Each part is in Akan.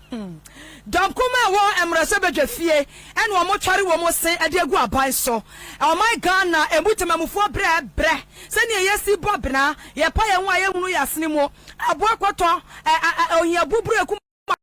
Dom kuma wo emrese bedwafie ene wo motware wo mo sen ade agu aban so. Oh my God na emutemamufo bre se ne yesi bobna ye pa ye ho ayehunu yasene mo aboakoto ohia buburu eku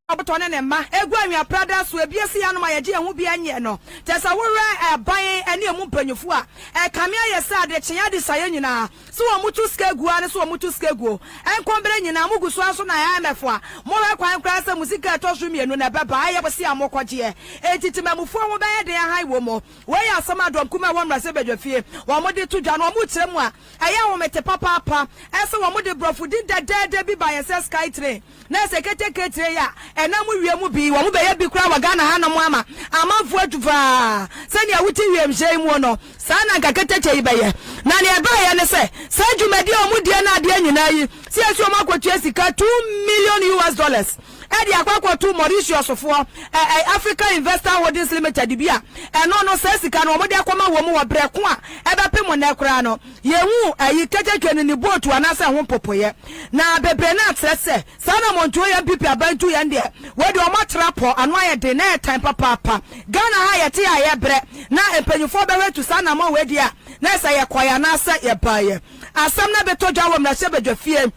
abotone ne ma egu anwa prada so ebiesi ya no ma yeje ho bia nye no tesa wore ban ene emu mpanyufo a kamea yesa ade kyea de saye nyina so wo mutu skegu ane so wo mutu skegu enkombere nyina muguso aso na ya mefo a mo we kwan kra se musika etoso mienu na beba aye bose amokwaje etitimamufo ho ba ye de han wo mo we ya asama dom kuma wo mrase bedwafie wo mo de tudwa no mo kyeremu a aya wo mete papa ese wo mo de brofudi dede bi ba yesa sky train na se kete ya enam wiemu bi wo mo be ya bi kura wa Ghana ha no mo ama amanfo atufa se ne awuti wiem hye mu no sa na nkakete be ye na ne ba ye ne se sa dwumadi o mu die na ade nyina yi si esu o makotu esika $2 million edi akwakotu Mauritius fo Africa Investor Holdings Limited bia eno no sa sika no mo de akoma wo mu wo breko a ebepem na ekura no yehu ayi kekeke ni boat anase ho popoye na bebre na atrese sa na monto ya pipi abantu ya nde we de o matrapo ano aye de na time papa Ghana ha ye te aye bre na empanyufo be wetu sa na mo we dia na sa ye kwaya na sa ye baye asam na betodwa wo mra se bedwafie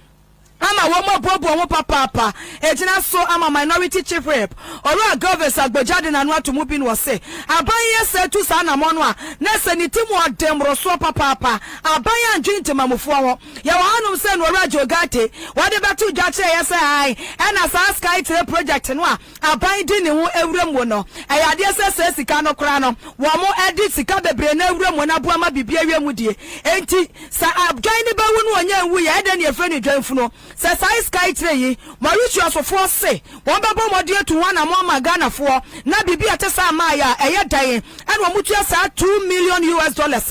ama wo bobo wo papa ejina so ama minority chief rep ora governors agbojade na no atomu bi no se abanye se tu sa na mo no a na se ni timu odemro so papa abanye anjintemamufo ho ye wo hanum se no ora jogate wade betu dwache ye se ai na sa sky train project no a abanye di ne ho ewrem wo no ayade se sika no kra no wo mo edit sika bebre na ewrem wo na bo ama bibia wiemu die enti sa abjoin ne ba wo no onya wu ye de ne efre ne dwanfu no se sai sky train yi Mauritius for say won babo modie to one among Ghana for na bibia te sa ma ya eye dan and wo mutua sa $2 million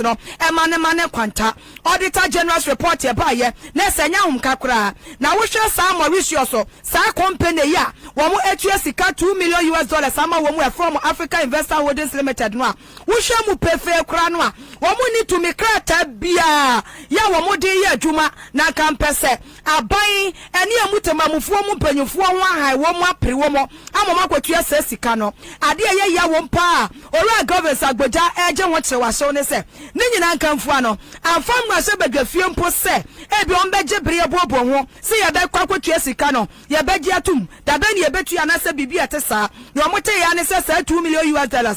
no e mane kwanta auditor general's report ye ba ye na senya hum kakra na wo hwe sa Mauritius sa company ya wo mu etua sika $2 million ama wo mu from Africa Investor Holdings Limited no a wo hwe mu pefe kra no a wo mu ni to me krata bia ya wo mu de ye adwuma na kampese aban eni amutemamufo mu panyufo ho ahai wo mu apre wo mo amoma kwatua sa sika no ade ye ya wo mpa ora governors agboja eje ho kire wa hyew ne se ne nyina nkamfo ano amfam ma se bedwafie mpo se ebi on beje bere bobo ho se ye be kwatua sika no ye beje atum da be ne ye betua na se bibia te sa ne o mote ya ne se $2 million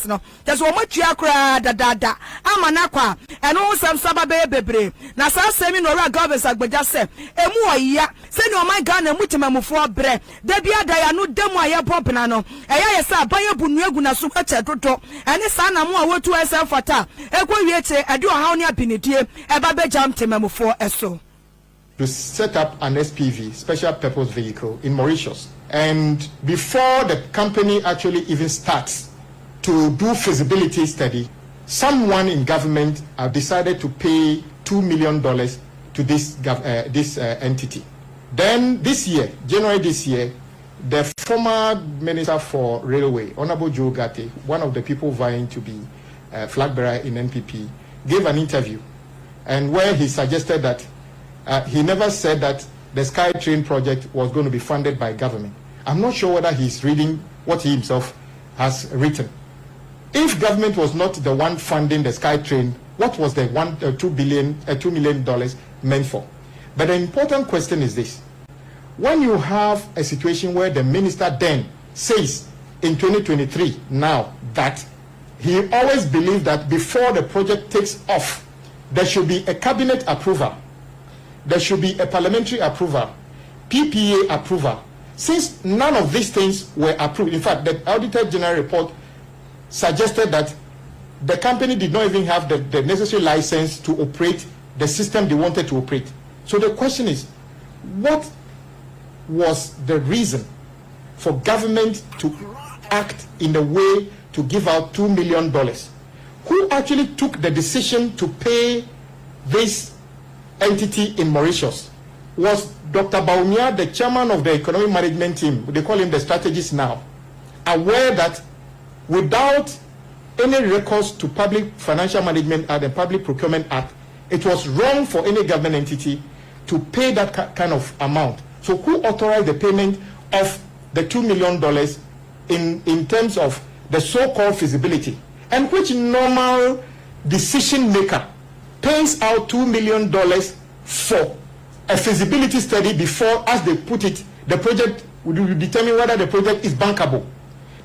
no just wo motua kra dadada ama na kwa eno sam saba be bebre na sa semi no ora governors agboja se emu ya se no my God na mutemamufo bre da bia da ya no demu aye popna no eya ye sa ban abunu egu na so ache toto ene sa na mo a wotu ese fata ekwo wieche ade ohaw ne abinidie eba bejam temamufo eso to set up an SPV, special purpose vehicle, in Mauritius. And before the company actually even starts to do feasibility study, someone in government decided to pay $2 million to this entity. Then this year, January this year, the former Minister for Railway, Honorable Joe Gate, one of the people vying to be flag bearer in NPP, gave an interview, and where he suggested that he never said that the SkyTrain project was going to be funded by government. I'm not sure whether he's reading what he himself has written. If government was not the one funding the SkyTrain, what was the $2 million meant for? But the important question is this. When you have a situation where the minister then says in 2023 now that he always believed that before the project takes off, there should be a cabinet approval, there should be a parliamentary approval, PPA approval. Since none of these things were approved, in fact, the Auditor General report suggested that the company did not even have the necessary license to operate the system they wanted to operate. So the question is, what was the reason for government to act in a way to give out $2 million? Who actually took the decision to pay this entity in Mauritius? Was Dr. Bawumia, the chairman of the economic management team, they call him the strategist now, aware that without any recourse to Public Financial Management Act and Public Procurement Act, it was wrong for any government entity to pay that kind of amount? So who authorized the payment of the $2 million in terms of the so-called feasibility, and which normal decision maker pays out $2 million for a feasibility study before, as they put it, the project will determine whether the project is bankable.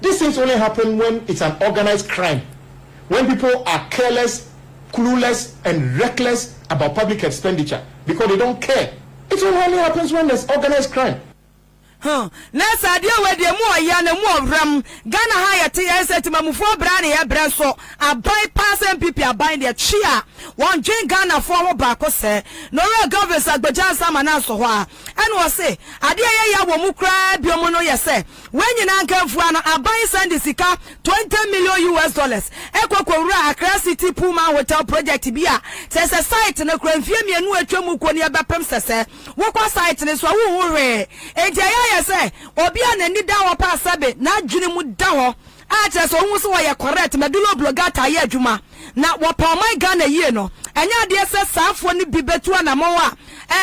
These things only happen when it's an organized crime, when people are careless, clueless, and reckless about public expenditure because they don't care. It only happens when there's organized crime. Nessa idea where the more yan and more ram, Ghana higher TS at Mamufo Brani Ebranso, a bypass MPP are buying their chia. One Jane Ghana former Bako say, no governors at Bajan Samanasoa, and was say, Adia Wamukra Biomono Yase, when you now come for an Abai Sandisika, $20 million US. Echo Kora, Accra City Puma Hotel Project Bia, says a site in a Cranfimi and Nuachomukonia Bapem Sese, walk was site in a Swahoo, and say obia na ni dawo pa sabe na adwene mu dawo a che so hu so ya correct medulo blogata ya adwuma na wopa my Ghana yie no enya de se saafo ni bi betu anamo a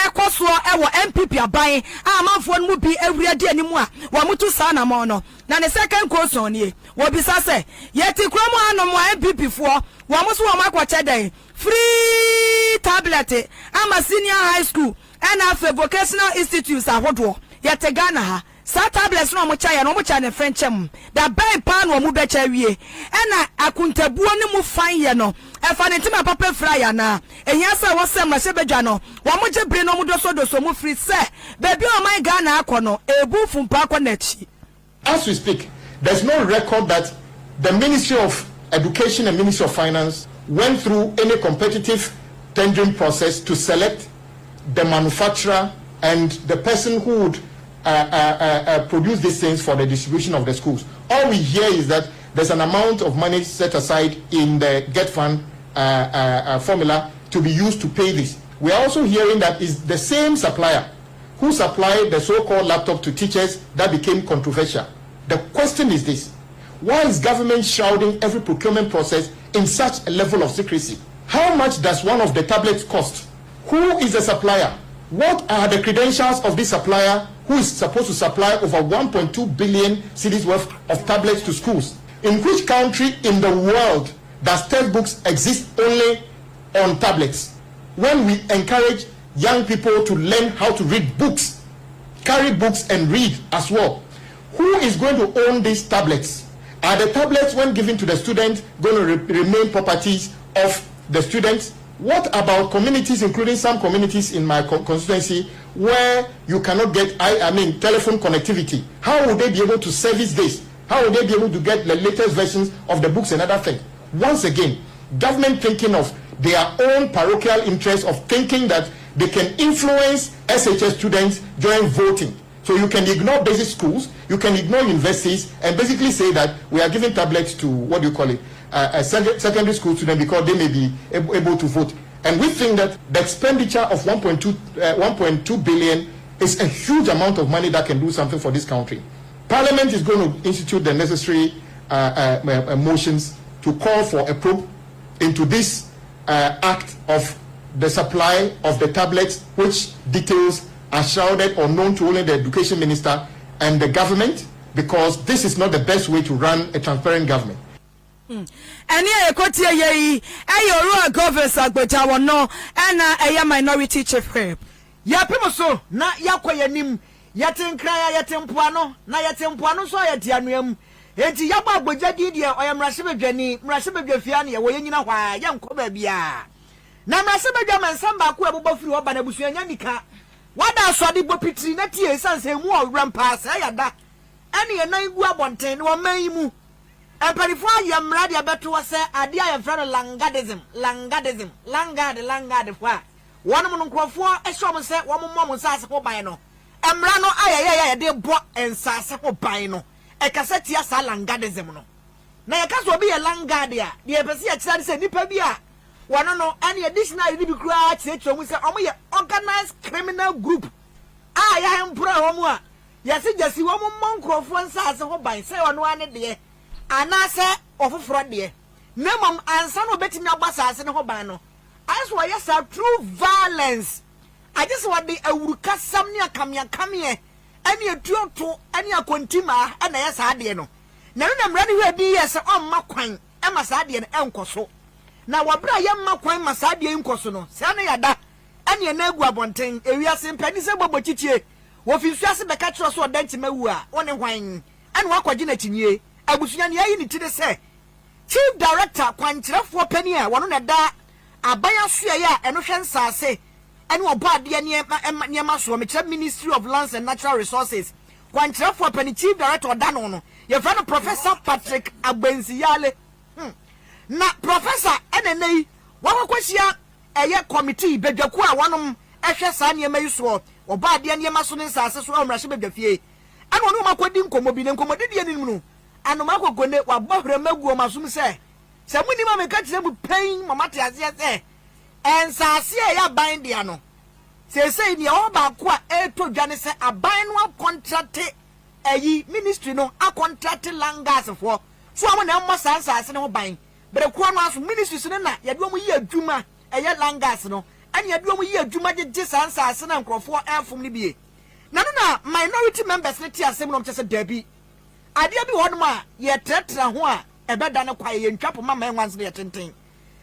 ekoso ewo MPP aban a manfo no mu bi awurade animu a wo mutu sa na mo no na ne second question nie wo bisa se yeti kromo anomo MPP fo wo muso wo makwache den free tablet ama senior high school and after vocational institutes ahodo yete Ghana ha sa tablets no mo cha ya no mo cha ne frenchem da bai pa no mo be cha wie ena akuntabuo ne mu fan ye no e fa ne tima papa fra ya na ehia sa wo sem na se bedwa no wo mo je bre no mo doso mo free se baby o my Ghana akono ebu fumpa akona chi. As we speak, there's no record that the Ministry of Education and Ministry of Finance went through any competitive tendering process to select the manufacturer and the person who would produce these things for the distribution of the schools. All we hear is that there's an amount of money set aside in the Get Fund formula to be used to pay this. We are also hearing that it's the same supplier who supplied the so-called laptop to teachers that became controversial. The question is this: why is government shrouding every procurement process in such a level of secrecy? How much does one of the tablets cost? Who is the supplier? What are the credentials of this supplier who is supposed to supply over 1.2 billion cedis worth of tablets to schools? In which country in the world does textbooks exist only on tablets? When we encourage young people to learn how to read books, carry books and read as well, who is going to own these tablets? Are the tablets, when given to the students, going to remain properties of the students? What about communities, including some communities in my constituency, where you cannot get, telephone connectivity? How would they be able to service this? How would they be able to get the latest versions of the books and other things? Once again, government thinking of their own parochial interest of thinking that they can influence SHS students during voting. So you can ignore basic schools, you can ignore universities, and basically say that we are giving tablets to, secondary school students because they may be able to vote. And we think that the expenditure of 1.2 billion is a huge amount of money that can do something for this country. Parliament is going to institute the necessary motions to call for a probe into this act of the supply of the tablets, which details are shrouded or known to only the education minister and the government, because this is not the best way to run a transparent government. And here, Kotia Ye, a governors Agboja one no, and a minority chief whip. Ya so na yakoyanim yatin kraya yatin puano na yatin puano so yatianum enti yaba Agboja di de oyamrasebedwani mrasebedwafiane ye woyanyina hwa yanko ba bia na mrasebedwa mansamba ko abobafiri oba na busuanya nika wada asode bopitiri na tie sanse mu owrampa sa yada ene ye nan gu abonten no manyimu emperifo ayamra de abeto se ade ayamfra langade fwa one mon nkrofo ehom se wo mommo nsase ko ban no emra no ayaya de bo ensase ko ban no e kaseti asa langadism no na ye kaso obi ye langade a de e pese ye kira se nipa bi a wono no ane additional ni bi kura kire mu se omo ye organized criminal group ya empro homu a ye se jesi wo mommo nkrofo nsase ko ban se wono ane de anase ofoforo de na mom ansa no betimi agbasase ne ho ban no as why yes true violence. I just want the awuruka samni akamia kamie any atuoto any akontima and yes adie no na no na mmara ne hwe di yes ɔmma kwan ɛma saa de no ɛnkɔso na wabra yɛmma kwan ma saa de nkɔso no saa ne yada ɛne na agu abɔnten ewiase mpani sɛ bɔbɔ chichie wo fi nsuase bɛka kyerɛ so ɔda ntima wu a wone hwan ɛne wakɔgye na kyinye abusua ne ayi ne tire sɛ chief director kwankyerɛfoɔ pani a wɔno na da abaya suaye a ɛno hwɛ nsase ɛne ɔbɔ adeɛ ne ma so mekyerɛ Ministry of Lands and Natural Resources kwankyerɛfoɔ pani chief director ɔda no yɛfrɛ no Professor Patrick Agbensiyale na professor enenei wakɔkɔhyia ɛyɛ committee bedwaku a wɔnom ɛhwɛ saa nneɛma yi so ɔba adeɛ nneɛma so ne nsase so ɔmrahye bedwafie ana ɔno makɔdi nkɔmmɔ bi ne nkɔmmɔ de ne mu no anoma akɔkɔne wabɔ hwɛma gu ɔmasom sɛ munim a meka kyerɛ mu pain mamate aseɛ sɛ ɛnsase a ɛyɛ aban dea no sɛsɛi nea ɔwɔ baako a ɛtɔ dwa ne sɛ aban no akɔntrate ayi ministry no akɔntrate langasfoɔ so amo na ɛmmɔ saa nsase ne ho ban berekuwa no aso ministry so na yɛde ɔmo yi adwuma ɛyɛ langas no ɛne yɛde ɔmo yi adwuma gyegye saa nsase na nkurɔfoɔ ɛfom ne bie na no na minority members ne te asɛm no kyɛ sɛ dabi adeɛ bi hɔ nom a yɛtrɛtrɛ ho a ɛbɛda ne kwae yɛntwapo ma mɛnwanse no yɛtenten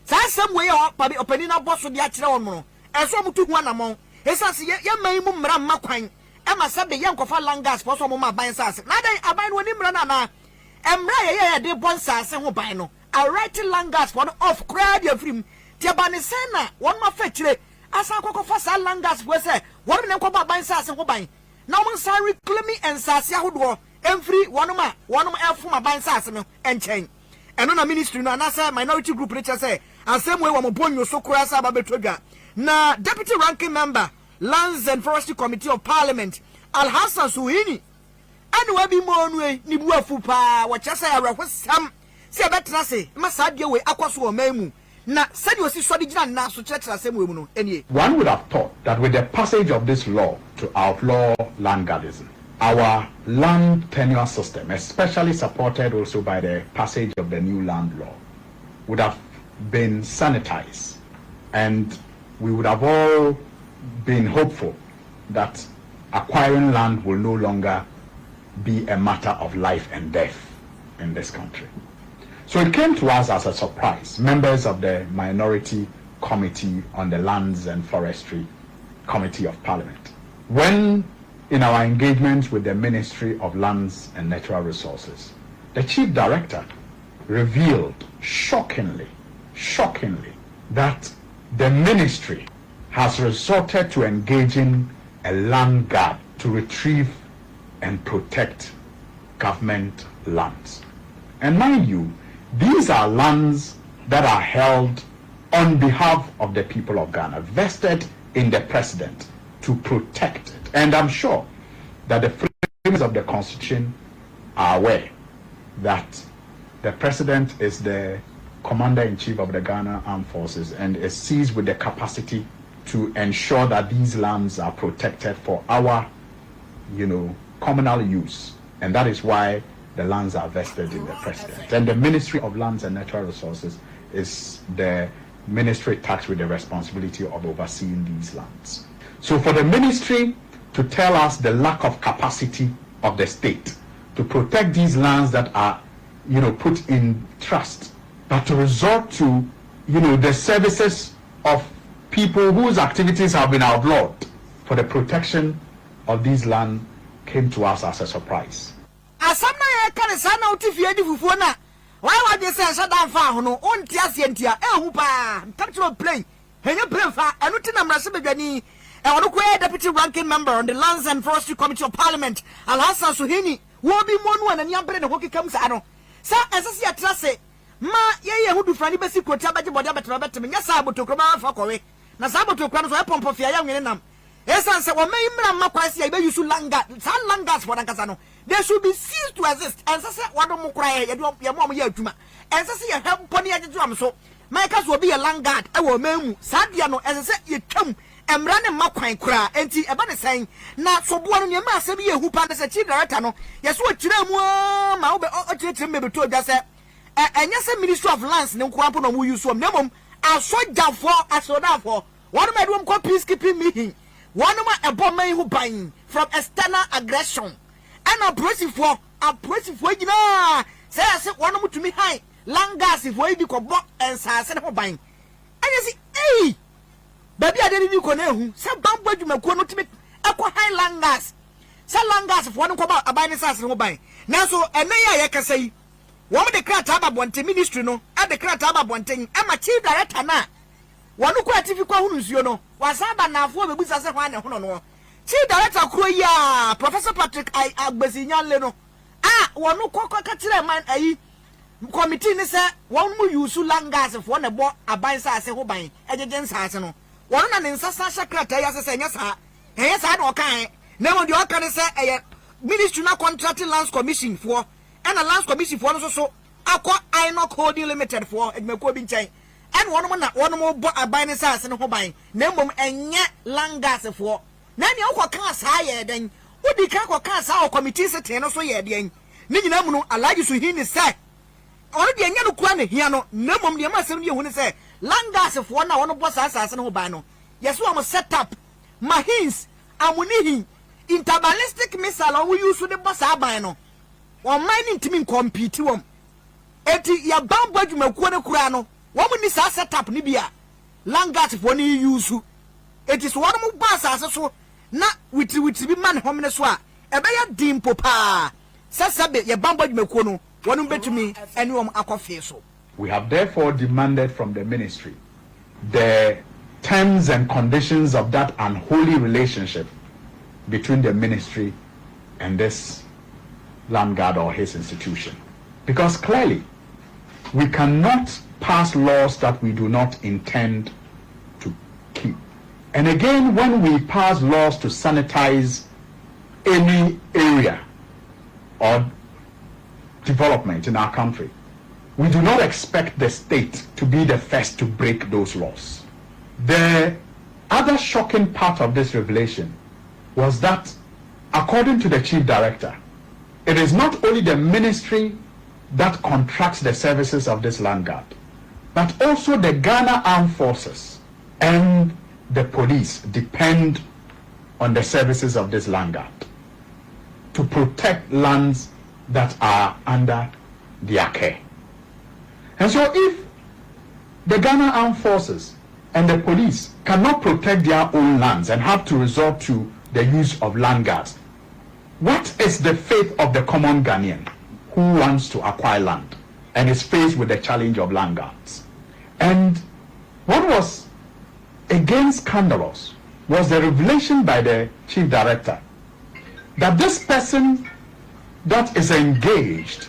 saa asɛm wei a ɔpani no abɔ so de akyerɛ wɔn no ɛso ɔmo to ho anammɔn ɛsiane sɛ yɛma yi mu mmara mma kwan ɛma sɛ be yɛnkɔfa langas pɔ so ɔmo ma aban nsase na adɛn aban no wɔni mmara no anaa mmara yɛde bɔ nsase ho ban no alright langas for off crowd your film tia banisena one ma fe kire asa kokofo sa langas we say one ne ko ba ban sase ho ban na mo san reclaim ensase ahodo emfiri one ma efuma ban sase no enchen eno na ministry no anasa minority group ne say asem we wo mo bonyo so kura sa ba betodwa na deputy ranking member Lands and Forestry Committee of Parliament Alhassan Suhini anu wa bi mo nu e ni bu afu pa wo kyesa ya rahosam se betra se masade we akwaso o mamu na sadi osi so de gina na so kyerɛkyerɛ asɛm we mu no enie. One would have thought that with the passage of this law to outlaw land gardism, our land tenure system, especially supported also by the passage of the new land law, would have been sanitized, and we would have all been hopeful that acquiring land will no longer be a matter of life and death in this country. So it came to us as a surprise, members of the Minority Committee on the Lands and Forestry Committee of Parliament, when in our engagement with the Ministry of Lands and Natural Resources, the Chief Director revealed shockingly, that the ministry has resorted to engaging a land guard to retrieve and protect government lands. And mind you, these are lands that are held on behalf of the people of Ghana, vested in the president to protect it. And I'm sure that the framers of the Constitution are aware that the president is the commander-in-chief of the Ghana Armed Forces and is seized with the capacity to ensure that these lands are protected for our, communal use. And that is why the lands are vested in the president. And the Ministry of Lands and Natural Resources is the ministry tasked with the responsibility of overseeing these lands. So for the ministry to tell us the lack of capacity of the state to protect these lands that are, put in trust, but to resort to, the services of people whose activities have been outlawed for the protection of these lands came to us as a surprise. Asamna ya kane sana utifie di fufuo na why dey say shada fa ho no onti asientia ehu pa ntaptro plane henye plane fa enu ti na mrase bedwani e wono ko deputy ranking member on the Lands and Forestry Committee of Parliament Alhassan Suhini wo bi monu anani ambre ne hokikam sa no sa ensese ya trase ma ye hudu frani besi kota baje boda betra betem nya sa abotokoma fa kowe na sa abotokoma no so e pompo fia ya nwene nam esanse wo mai mra makwase ya be yusu langa sa langas for dankasa no they should be ceased to exist and say what don't cry ye mom ye adwuma and say ye help pony ajeju am so my case will be a langard e wo memu sadia no and say ye twam emra ne makwan kura enti e ba ne sen na soboa no ne ma asem ye hu pa ne say chief director no ye so kire mu ma wo be o kire me be to dwa say enya say Ministry of Lands ne nko ampo no mu use am nemom asodafo one me do ko peacekeeping meeting one ma ebo man hu ban from external aggression and oppressive for gina say one mo to me high langas if we be ko bo ensase ne ho ban anya si eh baby ade ni ko na hu say Bamboi adwumakuo no timi ekọ high langas say langas for no ko ba aban ne sase ne ho ban na so ene ya ye kasa yi wo mo de krata ba bonte ministry no e de krata ba bonte e ma chief director na wonu ko atifi kwa hunu nsuo no wasaba na afo bebusa se hwan ne hono no chief director kro ya Professor Patrick Agbesinyanle no wonu kokko ka kire man ayi committee ni se won mu yusu langas fo ne bo aban sa ase ho ban ejeje nsaase no wonu na ne nsasa shakrata ya se nya sa na okan na mo de okan se ministry na contract lands commission for and a lands commission for so akọ Inok Holding Limited for edmeko bi nchen and one more bo aban sa ase ho ban na mbom enye langas for na ne okoka sa ye den odi ka koka sa o committee se ten no so ye den ni nyina mu no alaji so hi ni say onu de nya no kwa ne hia no na mom de ma sem de hu ni say langas fo na wono bo sa asase no ban no yeso am set up mahins amunihi interballistic missile on we use the boss aban no on mining team compete wom eti ya Bamboi adwumakuo ne kura no wom ni sa set up ni bia langas fo ni use eti so wono mo ba asase so na witri bi man hom ne so a ebe ya dimpo pa sasabe ye Bamboi adwumakuo no wonu betumi ene wom akofe so. We have therefore demanded from the ministry the terms and conditions of that unholy relationship between the ministry and this land guard or his institution, because clearly we cannot pass laws that we do not intend to keep. And again, when we pass laws to sanitize any area or development in our country, we do not expect the state to be the first to break those laws. The other shocking part of this revelation was that, according to the chief director, it is not only the ministry that contracts the services of this land guard, but also the Ghana Armed Forces and the police depend on the services of this land guard to protect lands that are under their care. And so if the Ghana Armed Forces and the police cannot protect their own lands and have to resort to the use of land guards, what is the fate of the common Ghanaian who wants to acquire land and is faced with the challenge of land guards? And what was again scandalous was the revelation by the chief director that this person that is engaged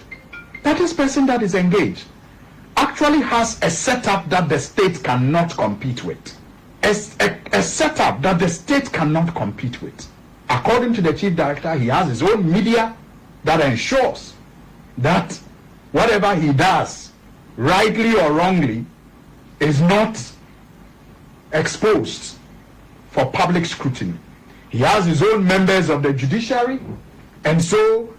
actually has a setup that the state cannot compete with. A setup that the state cannot compete with. According to the chief director, he has his own media that ensures that whatever he does, rightly or wrongly, is not exposed for public scrutiny. He has his own members of the judiciary, and so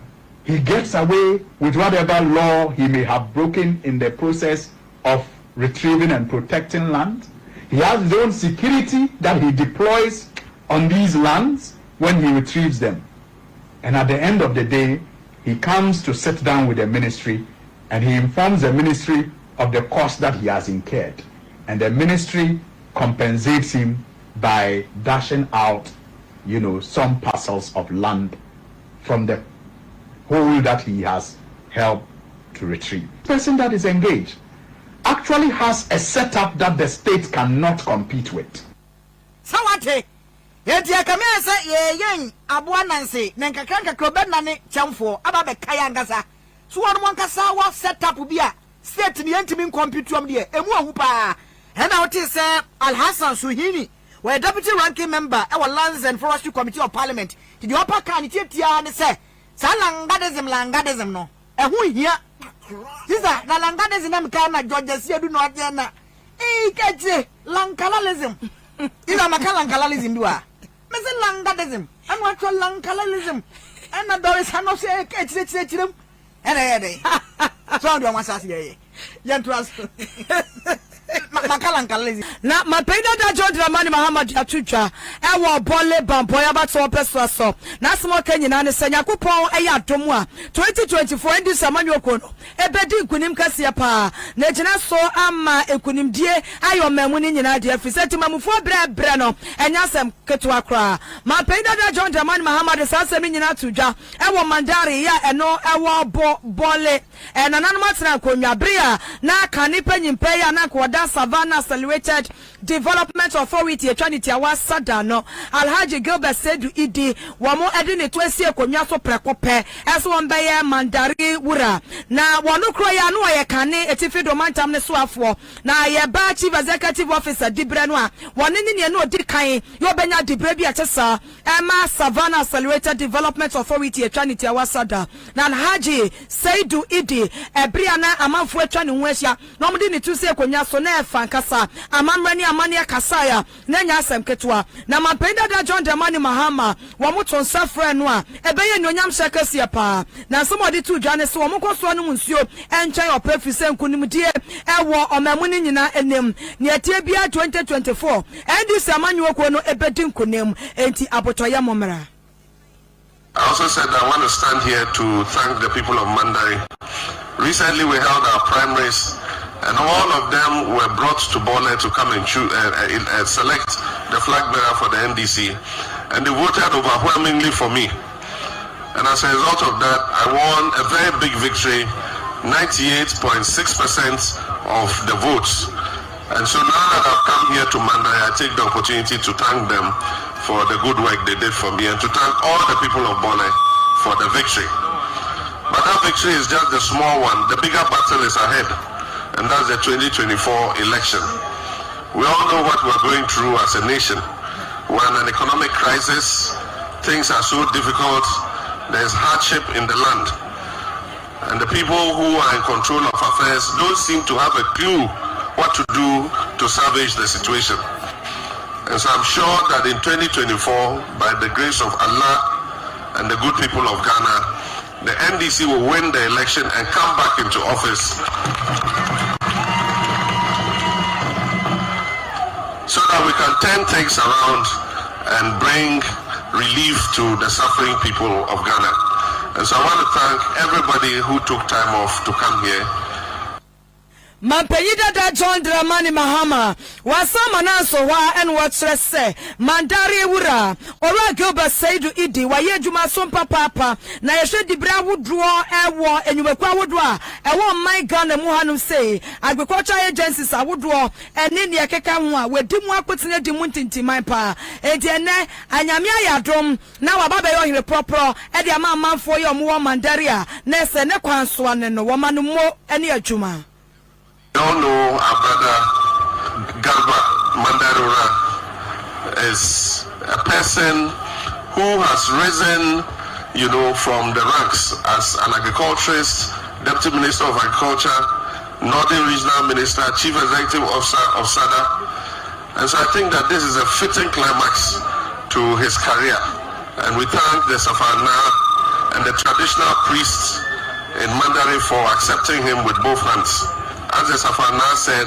he gets away with whatever law he may have broken in the process of retrieving and protecting land. He has his own security that he deploys on these lands when he retrieves them. And at the end of the day, he comes to sit down with the ministry and he informs the ministry of the cost that he has incurred. And the ministry compensates him by dashing out, some parcels of land from the whole that he has helped to retrieve. The person that is engaged actually has a setup that the state cannot compete with. Sawate, yeti akamia sa yen abua nansi nenkakranka krobe nane chamfo ababe kaya ngasa. So wanu wankasa wa setup bia state ni yentimi compete wam de emu ahu pa. Hena wote se Alhassan Suhini, we deputy ranking member e Lands and Forestry Committee of Parliament. Did you upper can titia ne se langadism no ehu hia siza na langadism na mka George Siedu no ade na keje lankalalism ina makalankalalism duwa mese langadism anu atwa lankalalism ana Doris Hano se keje ene so do masasi ye yentu as Makalankalezi. Na mapenda da John Dramani Mahama atutwa ewo Bole Btzmboi abato peso so na asemo kanyina ne sanyakopon eya adomu a 2024 endi samanyo kono ebedi nkunim kase pa na gina so ama ekunimdie ayo mamu ni nyina de afisati mamufo bre no enya sem ketwa kra mapenda da John Dramani Mahama de sasem nyina atutwa ewo mandari ya eno ewo Bole nananum atena konwa bria na kanipa nyimpe ya na koda Savannah Accelerated Development Authority etwaniti awasada no Alhaji Gilbert Sedu Idi wamo edine to asie konwa so prekope eso wonbeye mandari wura na wono kro ya no ye kane etifido mantam ne so afo na ye ba chief executive officer dibre no a wone ne no di kan yo benya dibre bi atesa ema Savannah Accelerated Development Authority etwaniti awasada na Alhaji Sedu Idi ebria na amanfo etwane ho ahia no mde ne tu se konwa so na efa nkasa amanrani amane akasaya na nya asem ketwa na mapenda da John Dramani Mahama wo moto nsafre no a ebeye nyonyam shakasi pa na somodi tu dwane so wo mokoso no nsuo enchen opefi se nkunimdie ewo omamu ni nyina enem ne atie bia 2024 endi samanyo ko no ebedi nkunem enti abotoya momra. I also said I want to stand here to thank the people of Mandari. Recently we held our primaries and all of them were brought to Bole to come and select the flag bearer for the NDC, and they voted overwhelmingly for me. And as a result of that, I won a very big victory, 98.6% of the votes. And so now that I've come here to Mandari, I take the opportunity to thank them for the good work they did for me and to thank all the people of Bole for the victory. But that victory is just the small one. The bigger battle is ahead, and that's the 2024 election. We all know what we're going through as a nation. We're in an economic crisis. Things are so difficult. There's hardship in the land. And the people who are in control of affairs don't seem to have a clue what to do to salvage the situation. And so I'm sure that in 2024, by the grace of Allah and the good people of Ghana, the NDC will win the election and come back into office so that we can turn things around and bring relief to the suffering people of Ghana. And so I want to thank everybody who took time off to come here. Mampeyida da John Dramani Mahama wasama nanso wa en Clṣshês mandari wura ora Gilbert Sedu Idi waye dwuma so papa na yehwe dibra wodro ewo enyumekwa wodro a ewo man Ghana mu hanum sei agriculture agencies awodro ene ne ekeka ho a wadimu akotene di mu ntintiman pa ene anyame ayadom na wababa yo hire propro e de amanfo ye omo mandari a na se ne kwanso ane no womanu mo ene adwuma. You all know our brother Galba Mandarura is a person who has risen, from the ranks as an agriculturist, Deputy Minister of Agriculture, Northern Regional Minister, Chief Executive Officer of SADA. And so I think that this is a fitting climax to his career. And we thank the Safana and the traditional priests in Mandari for accepting him with both hands. As the Safana said,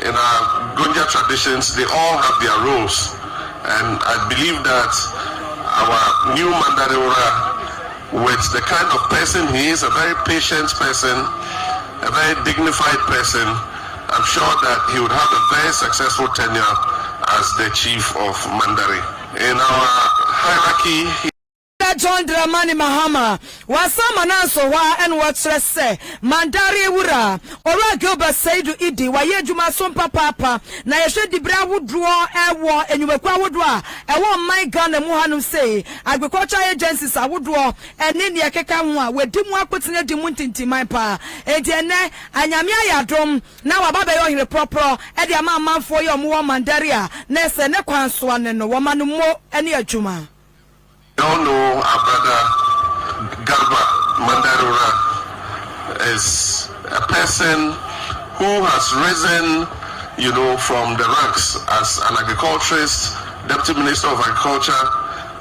in our Gunja traditions, they all have their roles. And I believe that our new Mandariura, with the kind of person he is, a very patient person, a very dignified person, I'm sure that he would have a very successful tenure as the chief of Mandari. In our hierarchy, John Dramani Mahama wasama nanso wa en Clṣshês mandari wura ora Gilbert Sedu Idi waye dwuma so papa na yehwe dibra wodro ewo enyumekwa wodro a ewo man Ghana mu hanum sei agriculture agencies awodro ene ne ekeka ho a wadimu akotene di mu ntintiman pa ene anyame ayadom na wababa yo hire propro e de amanfo ye omo mandari a na se ne kwanso ane no womanu mo ene adwuma. You all know our brother Galba Mandarura is a person who has risen, from the ranks as an agriculturist, Deputy Minister of Agriculture,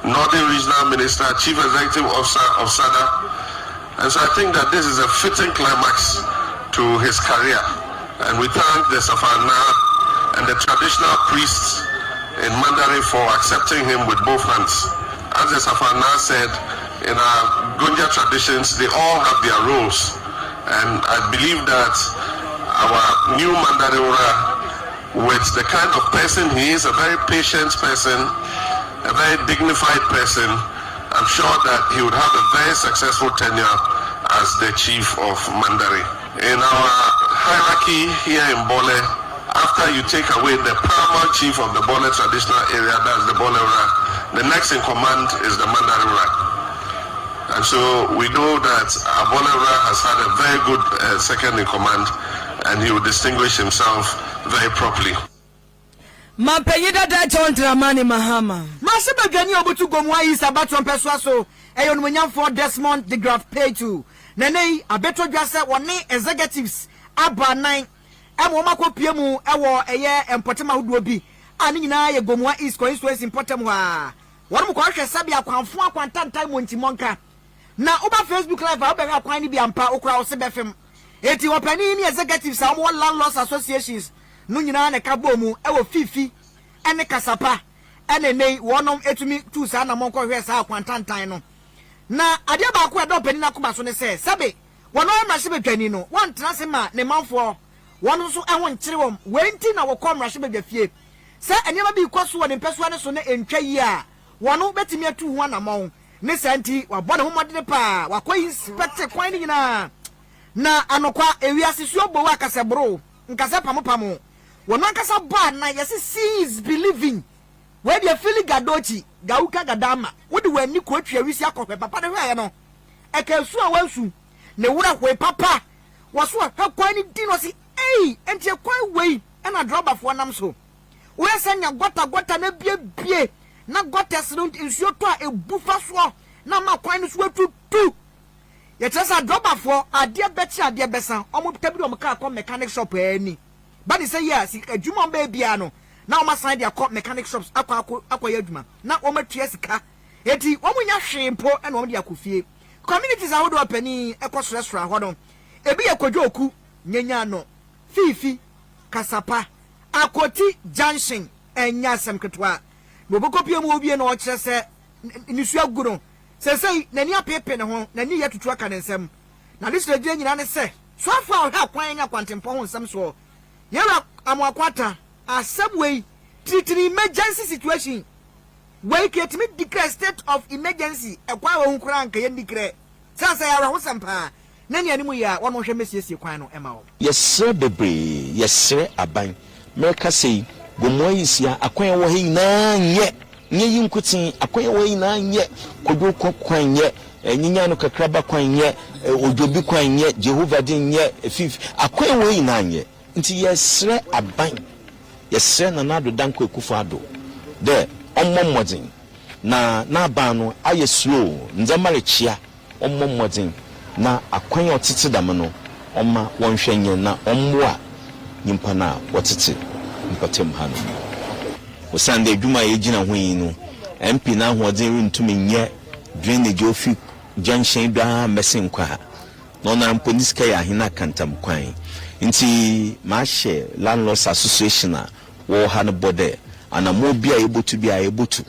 Northern Regional Minister, Chief Executive Officer of SADA. And so I think that this is a fitting climax to his career. And we thank the Safana and the traditional priests in Mandari for accepting him with both hands. As the Safana said, in our Gunja traditions, they all have their roles. And I believe that our new Mandari with the kind of person he is, a very patient person, a very dignified person, I'm sure that he would have a very successful tenure as the chief of Mandari. In our hierarchy here in Bole, after you take away the paramount chief of the Bole traditional area, that's the Bole Ura, the next in command is the Mandari Ura. And so we know that Abonera has had a very good second in command, and he will distinguish himself very properly. Mapeyida da John Dramani Mahama. Masebe gani obutu gomwa yi sabatron peswa so eyo no nyamfo Desmond the Graph page 2. Nene abeto dwase woni executives abanan emo makopie mu ewo eye empotema hodo bi ani nyina ye gomwa East constituency importem ha. Wonu ko hwe sabe akwanfo akwantantan montimonka. Na oba Facebook live a obega kwan ni bi ampa okura o se befem eti opani ni executives a mo landlords associations no nyina na ka bomu e wo fifi ene kasapa ene nei wonom etumi tu sa na monko hwe sa akwantantan no na ade ba ko e do pani na ko ba so ne se sabe wono mrahye betwani no won tena se ma ne manfo wono so ehon kire wom wenti na wo ko mrahye bedwafie se enema bi koso wo ne mpesua ne so ne entwa yi a wono betimi atu ho na mon ne santi wa bone ho modene pa wa ko inspect kwan ni nyina na anokwa ewiase suo bo wa kasebro nkase pamopamo wono nkasa ba na yesi sees believing we be feeling gadochi gauka gadama wodi wani ko atwa wisi akọhwe papa de hwe no ekesu a wansu ne wura hwe papa waso ha kwan ni di no si entie kwan wei na droba fo nam so we senya gota na bie na gottes no nsuo to a ebufa so na ma kwan no so atutu ye tresa droba fo ade bechi ade besa omo tabi do ka ko mechanic shop ani ba ni say yes adwuma ba bia no na o ma san de akọ mechanic shops akwa ya adwuma na o ma tua sika eti o mu nya hwempo na o de akofie communities awodo apani ekọ restaurant ho no ebi ye kwadwoku nyanya no fifi kasapa akoti junction enya semketwa boboko pie mu obie na o kire se nisu aguro sesei nani apepe ne ho nani yetutu aka ne nsem na listre gye nyina ne se so afa o ha kwan nya kwantempo ho nsem so yera amwakwata asabwei titiri emergency situation we get me declare state of emergency ekwa wo hunkura nka ye declare sasa ya ho sampa nani animu ya wono hwe mesiesie kwan no ema wo yesre bebre yesre aban meka sei gomoyisia akwan wo he na nye yinkutin akwan wo he na nye kodo kwan nye nyinya no kakraba kwan nye odobi kwan nye Jehovah din nye fif akwan wo he na nye nti yesre aban yesre na nado danko ekufu ado de ommomodin na aba no aye slow nzamare chia ommomodin na akwan otete dam no omma wonhwenye na ommoa nyimpa na wotete mpatem ha no osande adwuma yegina ho yi no MP na hoodin rentumi nye drainage ofi junction da mesin kwa no na mponiska ya hina kantam kwan nti ma hye landlords association a wo ha no bode ana mo bia ebotu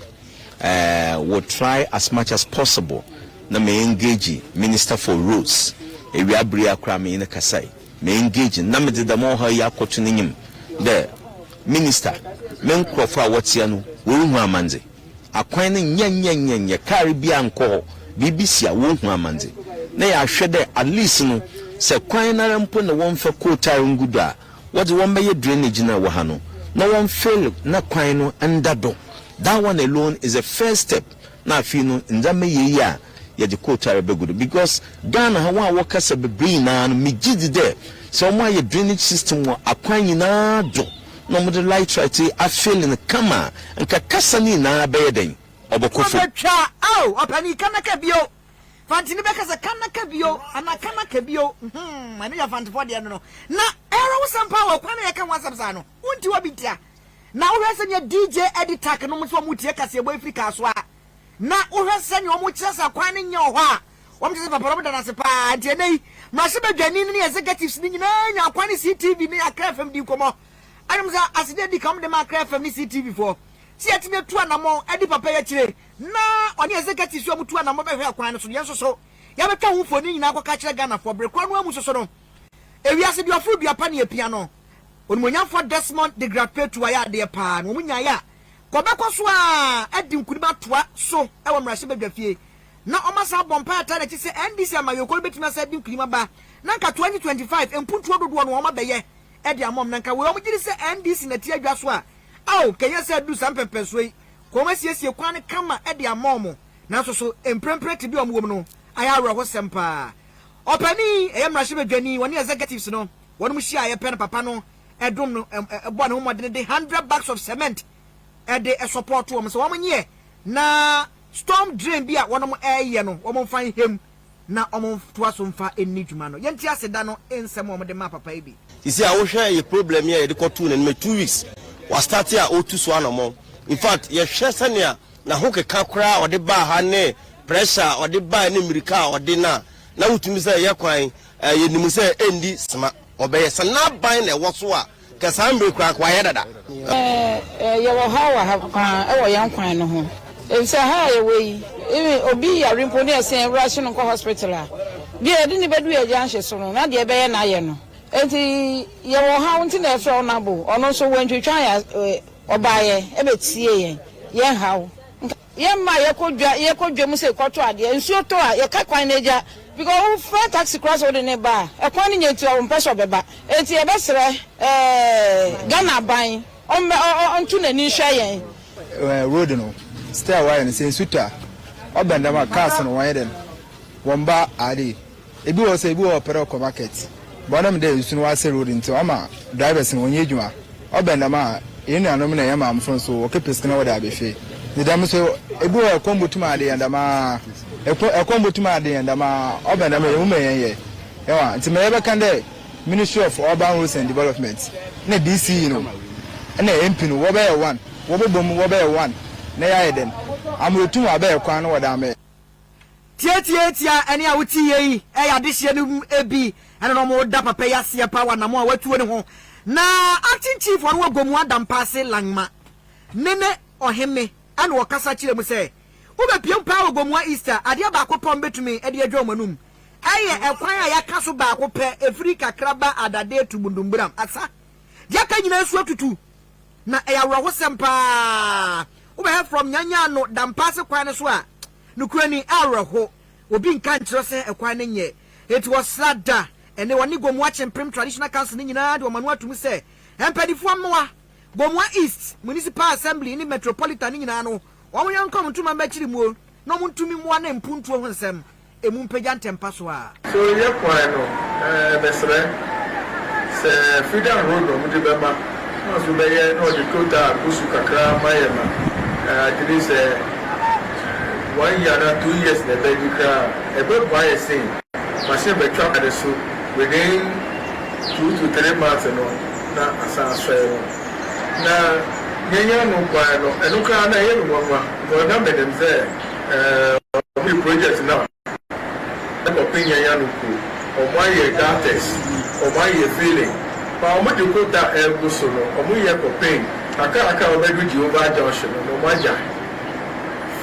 will try as much as possible na me engage minister for roads ewi abri akra me ne kasai me engage na me de mo ha ya kotu nyim the minister men krofa wotia no wo hu amanze akwan ne nyenyenyenye karibia nko BBC a wo hu amanze na ya hwede at least no se kwan na rempo na won fa kotare ngudu a wo de won beye drainage na wo ha no one fail na kwan no ndado that one alone is a first step na afi no ndame yeyi a ye de kotare begudu because Ghana ha wa kasa bebre na no megidi there so mo aye drainage system wo akwan nyina do no mo de light right a fail in kama nka kasa ni na beye den obokofo au opani kanaka bio fantini bekasa kanaka bio ana kanaka bio mani ya fantfo de no na era wosampa wa kwana ya kan wasapsa no unti wabitia na wohwese nya DJ editor no mso mutie kase boy Africa so a na wohwese nya omo kiresa kwan nya ho a wam tse papa rom da na se pa ntie nei mrahye badwani ne executives ni nyina nya kwani CTV ne Accra FM di komo anum za aside di kam de ma Accra FM ni CTV for si atime tu anamo edi papa ya kire na oni executives yo mutu anamo be hwe akwan so ye so ya betwa hu foni nyina akwa ka kire Ghana for brekwa no amu so no ewiase bi ofu dua pa ne piano onimonya for Desmond de graduate to ya de pa no munya ya kobekọ so a edi nkuniba toa so e wo mrahye badwafie na omasa bompa ata na chise NDC amayokol betima sa edi nkuniba ba na nka 2025 empuntu ododo no oma beye edi amom na nka we omgiri se NDC na ti adwa so a aw kenya se du sampepe so yi koma siesie kwan kama edi amom na so emprempre ti bi omwom no aya awro sempa opani mrahye badwani woni executives no wonu mhia ye pen papa no edom no ebo na mo de 100 bags of cement ede support wo so womenye na storm drain bia wonom eye no womon fan hem na omon toa so mfa eni dwuma no yenti aseda no ensem wo de ma papa ibi isi a wo hwe ye problem ye de kotu na 2 weeks wa start ya o tu so anomo in fact ye hwe sania na ho keka kura ode ba ha ne pressure ode ba ne mirika ode na wutumi se ye kwan ye nimu se endi sma obeye sana ban na wo so a kasambe kwa ye dada ye wo ha kwa e wo yan kwan no ho e se ha ye we obi ya rimpo ne ese rush no hospital a bi e ni bedu ye janhye so no na de be ye na ye no enti ye wo ha unti na efe ona bo ono so wantwitwa ya obaye e betie ye hawo ye ma ye kodwa mu se kwoto ade nsuo to a ye ka kwan na eja because for taxi cross ode ne ba e kwan nye tu o mpeso beba enti e besere Ghana ban ontu na ni hwa yen road no stay wire ne sen suta obenda ma cars no wire den womba ade ebi wo se ebi wo opera ko market bonam de nsu no ase road nti ama drivers no onye adwuma obenda ma eni anom na yema amfon so okepes na wada abefe ni dam so ebi wo kombotuma ade yandama ekombotuma ade yandama obenda ma yemu yenye yawa nti me yebe kande Ministry of Urban Roads and Development na DC no na MP no wo be one wo bobom wo be one na ya eden amrotu wa be kwan no wada me tia ene a wuti yi e ya de hye no ebi ene no mo da papa ya se pa wa na mo a watuo ne ho na acting chief won wo gomu adam passe langma nene oheme ane wo kasa kire mu se wo be piem pa wo gomu Easter ade ba akopom betumi e de adwo manum aye ekwan a yaka so ba akopɛ efiri kakraba adade tubundumbram asa yaka nyina su atutu na eyawro ho sempa wo be from nyanya no dampase kwan ne so a nukurani awro obi nka nkyerɛ sɛ ekwan ne nye it was sada ene woni gomwa chempem traditional council ne nyina de omanu atum sɛ empadifo amwa gomwa East municipal assembly ni metropolitan nyina no wɔn yankom ntuma mbɛkyiri mu no muntumi mu na mpuntuo ho nsɛm emu mpagya ntempa so a so ye kwan no besre se freedom road no mudi bema no so be ye no de kota kusu kakra mayema did say 1 year and 2 years na be dikra e be boy say machine be twa ade so within 2 to 3 months no na asa so na nyanya no kwan no enuka na ye no mwa go na be dem say we project now opinion yanuku omoye dates omoye feeling pa omudi kota eguso no omoye kopin aka obedu Jehovah Junction no moja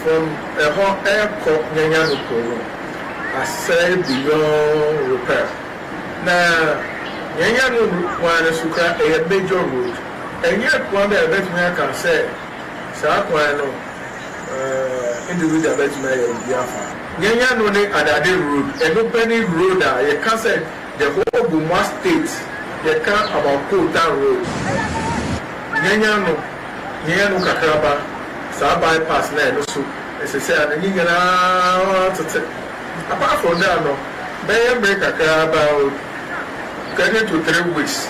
from eko nyanyanuku no asay beyond repair na nyanyanuku wana suka a major road enye kwa be betumi aka say sa kwa no individual betumi ya biafa nyanya no ne adade road enopeni road a ye can say the whole Buma state ye can about Kota road nyanya no kakraba sa bypass na no so ese say na nyanya tete apart from that no be break kakraba can to 3 weeks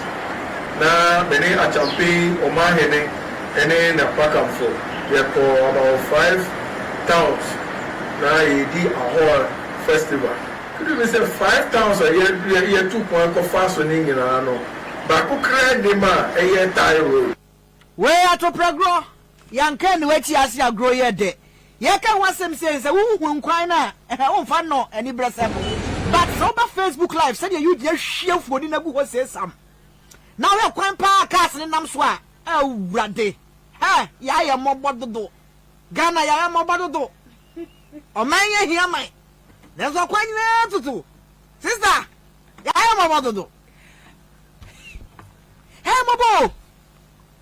na beni a champion o ma hene ene na pakamfo ye for about 5 towns na yedi a whole festival could you say 5,000 year 2 point ko faso ni nyina no ba ko kra de ma e ye tie road we atopregro yanka ni wechi ase agro ye de ye ka wasem say wu nkwan na wo mfa no ani bresem but so ba Facebook live say you dey hwe foni na gu ho say sam na we kwan pa cars ni nam so a awurade ha ya ya mobododo Ghana ya mobododo o man ye hia man na so kwan na tutu sister ya mobododo hey mobo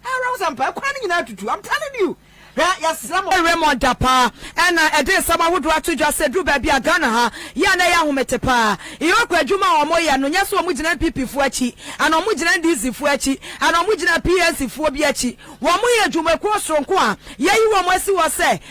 hey Rosampa kwan ni na tutu I'm telling you. Yes, Raymond Dapa, and a day some would rather just say, Drew baby a Ghana, ha, Yana Yahumetepa, Yoko Juma or Moya, no Yasu Mujina Pipi Fuachi, and Omujina Dizzy Fuachi, and Omujina PSC Fuabiachi, Wamuya Juma Cross from Kwa, ya you almost was say,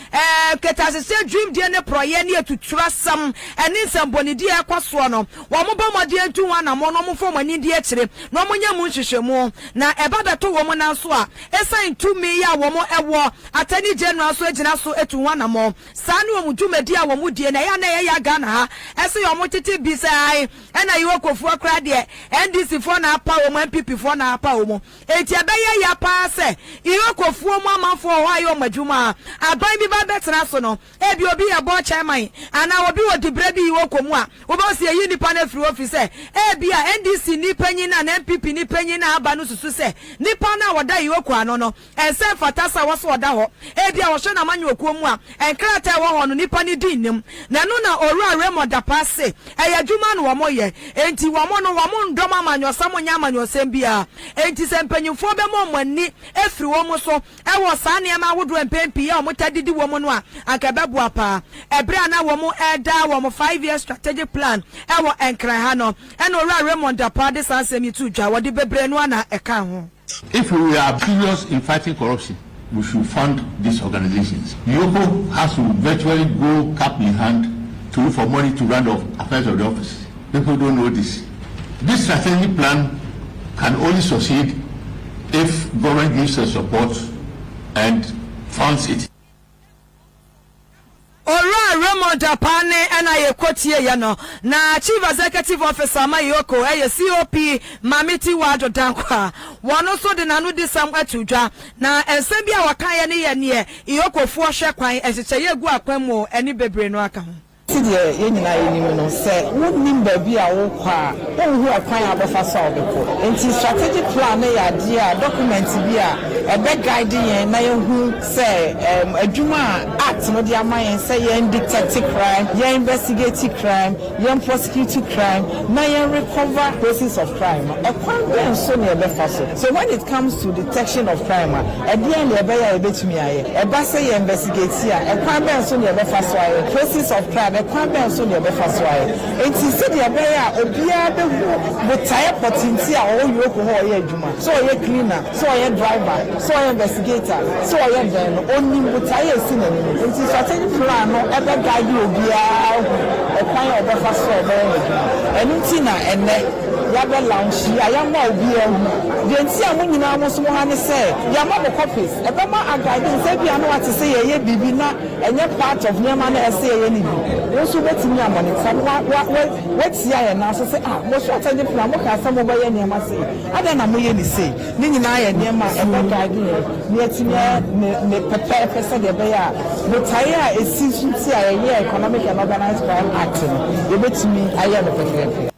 Ketas dream dear Proyenia to trust some, and in some Bonidia Quaswano, Wamobama dear to one a monomo from an India trip, no Munya Munchimo, na Ebada to woman answer, assigned to me ya womo ewa, Attorney General so ejina so etu wana mo sanu omudumedi a womudie na ya Ghana ha ese yo motete bisai ena yo kofu akra de NDC fo na apa wo MPP fo na apa wo mo eti abeye ya pa se yo kofu mo amanfo ho ayo madwuma aban bi ba betena so no ebi obi ya bo chairman ana obi wo dibre bi wo komu a wo ba se yi nipa na free office ebi a NDC ni panyin na MPP ni panyin na aba no susu se nipa na woda yo ko ano no ense fatasa wo so woda ho ebia wo hwe na manyo okuomu a enkrata wo ho no nipa ni dinim na no na oru Raymond Dapa se eyadwuma no wo moye enti wo mo no wo mo ndoma manyo samo nya manyo sembia enti sempanyimfo be mo mani efri wo mo so ewo saa ne ma wodo empempi ya o motadidi wo mo no a akabebu apa ebre na wo mo eda wo mo 5-year strategic plan ewo enkran ha no ena oru Raymond Dapa de sansemi tu dwa wo de bebre no na eka ho. If we are serious in fighting corruption, we should fund these organizations. Yoko has to virtually go cap in hand to look for money to run the affairs of the office. People don't know this. This strategic plan can only succeed if government gives us support and funds it. Ora Raymond Dapa ne ana ye kotie ye no na Chief Executive Officer Mayoko COP Mamiti Wado Dankwa wono so de nanu di sam atudwa na ensem bia wakan ye ne ye Iyoko fo hwe kwan ehyeche ye gu akwan mu eni bebre no aka ho Sidia yenina yenim no se wonnim ba bi a wo kwa wonhu akwan abefa so obeko enti strategic plan na ya di a document bi a ebe guide yen na yehu se adwuma act no dia man se yen detect crime yen investigate crime yen prosecute crime na yen recover cases of crime ekwan ben so na ebefa so when it comes to detection of crime e dia na ebe ya ebetumi aye eba se yen investigate a ekwan ben so na ebefa so aye cases of crime kwambe so ne be fasoaye enti se de be ya obia be hu botaye potinti a o yoko ho ye adwuma so ye cleaner so ye driver so ye investigator so ye den oni botaye si na ni enti strategic plan no e be guide obia e kwan o be fasoaye be adwuma enti na enne ya be launch ya ya ma obia hu de enti a mo nyina mo so mo ha ne se ya ma bo copies e be ma agade se bia no wate se ye bibi na enye part of nyama na ese ye ni bi so betimi amonita wati ya na so say mo so atade plan mo ka samo ba ye niam say ada na mo ye ni say ni nyina ya niam a e be guide ni atimi ne pepe pese de be ya mo tire a esi sunti a ye economic and organized crime act ye betimi aye no pepe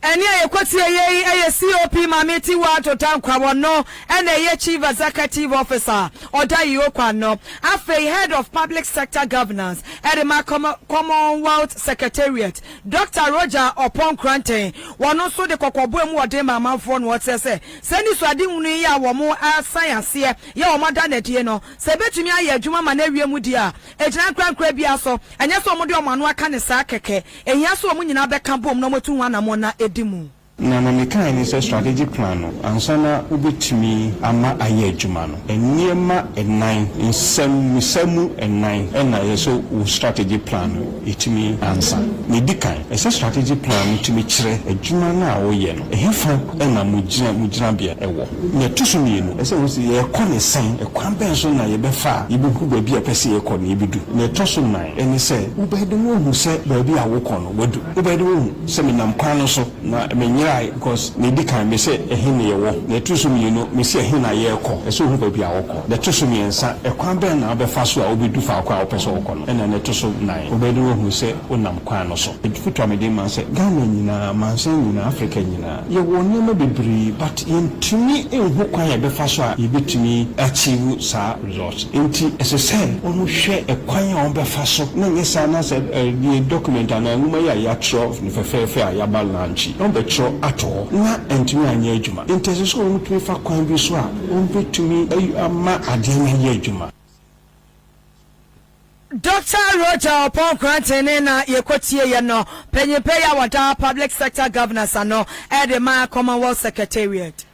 eni ayekotie ye COP Mamiti Wado Dankwa wono ena ye Chief Executive Officer oda yokwa no afei Head of Public Sector Governance Edema Commonwealth Secretariat Dr. Roger Oponkrante wono so de kokobo emu ode mamanfo no wotese seni so ade hunu ya wo mo science ye wo mada na die no se betumi aye adwuma ma na wiemu di a ejina krankra bia so enye so mo de o manu aka ne sa keke ehia so mo nyina be kan bom no motu wana mo na edimu na meka ni se strategic plan no ansana ubetimi ama aye adwuma no eniema enan nsemu enan ena yeso strategic plan no itimi ansa ni dikan ese strategic plan itimi kire adwuma na awoye no ehefa ena mugina bia ewo ne tusumi no ese wosi ye kone sen ekwan ben so na ye befa ibuku ba bia pese ye kone ibidu ne toso nan eni se ubede wo hu se ba bia wo kono wadu ubede wo hu se menam kwan no so na menya try because ne di kan me say ehin ne yewo na to so mi no me say ehin na ye ko e so hu ba bia wo ko the to so mi ensa e kwan ben na obefa so a obedu fa kwa opeso wo ko no na ne to so nine obedu wo hu say onam kwan no so futu amede man say Ghana nyina man say nyina Africa nyina ye wo nyema bebree but yentumi enhu kwan ye befa so a ye betumi achieve sa results enti ese say onu hwe e kwan a obefa so na nyesa na say the document na nguma ya tro ni fefe a ya balanchi on be tro ato na entumi anya adwuma enti ese so onu tumi fa kwan bi so a on betumi ama ade na ye adwuma. Dr. Roger upon granting na yekotie ye no penyepe ya wada public sector governors ano e de ma Commonwealth Secretariat.